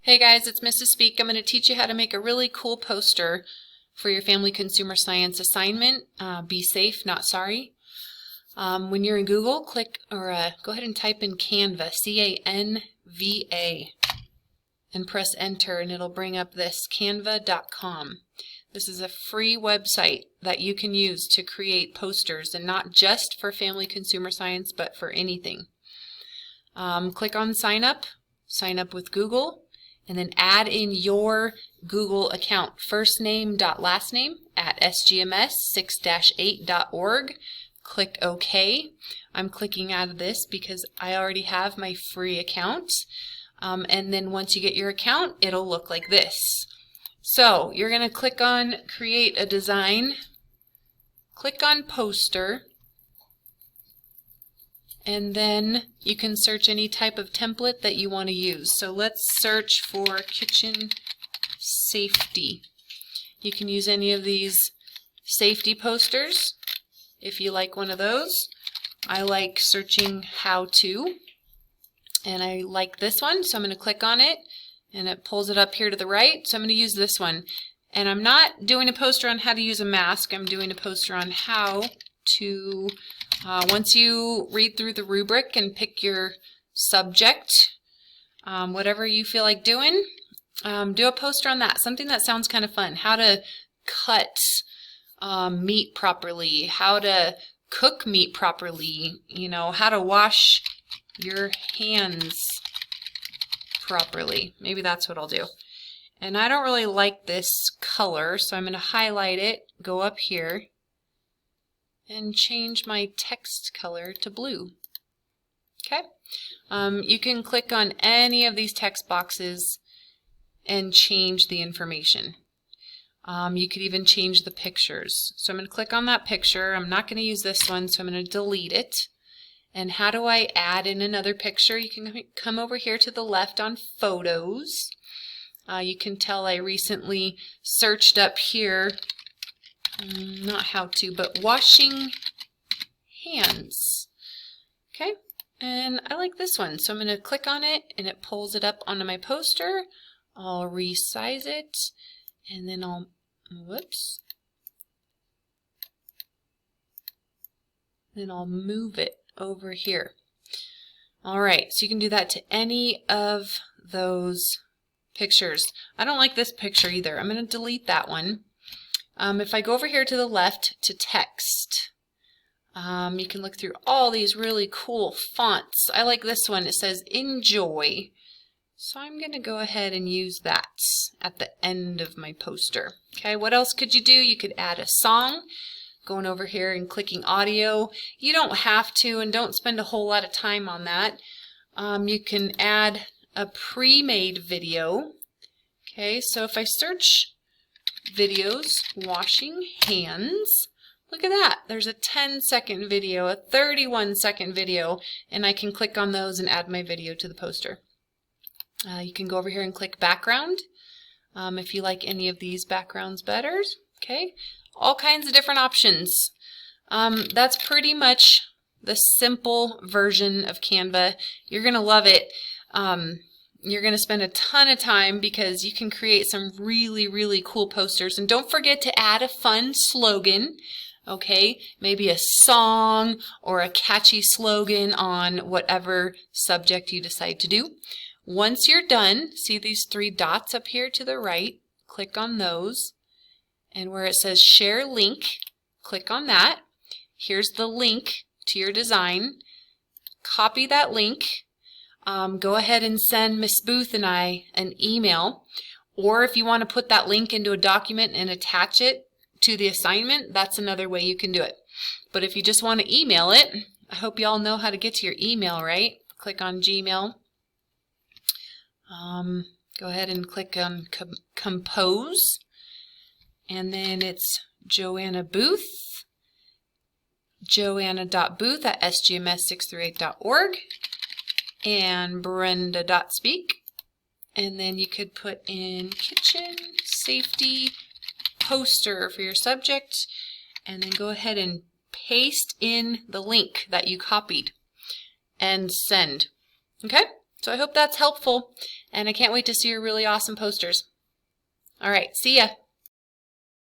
Hey guys, it's Mrs. Speak. I'm going to teach you how to make a really cool poster for your family consumer science assignment. Be safe, not sorry. When you're in Google, click or go ahead and type in Canva, C-A-N-V-A, and press enter, and it'll bring up this canva.com. This is a free website that you can use to create posters, and not just for family consumer science, but for anything. Click on sign up with Google, and then add in your Google account, first name dot last name at sgms6-8.org. Click OK. I'm clicking out of this because I already have my free account. And then once you get your account, it'll look like this. So you're going to click on create a design, click on poster, and then you can search any type of template that you want to use. So let's search for kitchen safety. You can use any of these safety posters if you like one of those. I like searching how to, and I like this one, so I'm going to click on it and it pulls it up here to the right. So I'm going to use this one. And I'm not doing a poster on how to use a mask, I'm doing a poster on how to once you read through the rubric and pick your subject, whatever you feel like doing, do a poster on that. Something that sounds kind of fun. How to cut meat properly, how to cook meat properly, you know, how to wash your hands properly. Maybe that's what I'll do. And I don't really like this color, so I'm going to highlight it, go up here, and change my text color to blue. Okay. You can click on any of these text boxes and change the information. You could even change the pictures. So I'm going to click on that picture. I'm not going to use this one, so I'm going to delete it. And how do I add in another picture? You can come over here to the left on photos. You can tell I recently searched up here, not how to, but washing hands. Okay, and I like this one, so I'm going to click on it and it pulls it up onto my poster. I'll resize it and then I'll, whoops, then I'll move it over here. Alright, so you can do that to any of those pictures. I don't like this picture either. I'm going to delete that one. If I go over here to the left to text, you can look through all these really cool fonts. I like this one. It says enjoy. So I'm going to go ahead and use that at the end of my poster. Okay, what else could you do? You could add a song. Going over here and clicking audio. You don't have to, and don't spend a whole lot of time on that. You can add a pre-made video. Okay, so if I search videos washing hands, look at that. There's a 10-second video, a 31-second video, and I can click on those and add my video to the poster. You can go over here and click background if you like any of these backgrounds better. Okay, all kinds of different options. That's pretty much the simple version of Canva. You're going to love it. You're going to spend a ton of time because you can create some really, really cool posters. And don't forget to add a fun slogan, okay? Maybe a song or a catchy slogan on whatever subject you decide to do. Once you're done, see these three dots up here to the right? Click on those. And where it says share link, click on that. Here's the link to your design. Copy that link. Go ahead and send Miss Booth and I an email, or if you want to put that link into a document and attach it to the assignment, that's another way you can do it. But if you just want to email it, I hope you all know how to get to your email, right? Click on Gmail. Go ahead and click on compose, and then it's Joanna Booth, joanna.booth@sgms6-8.org. and brenda.speak, and then you could put in kitchen safety poster for your subject, and then go ahead and paste in the link that you copied and send. Okay, So I hope that's helpful, and I can't wait to see your really awesome posters. All right, see ya.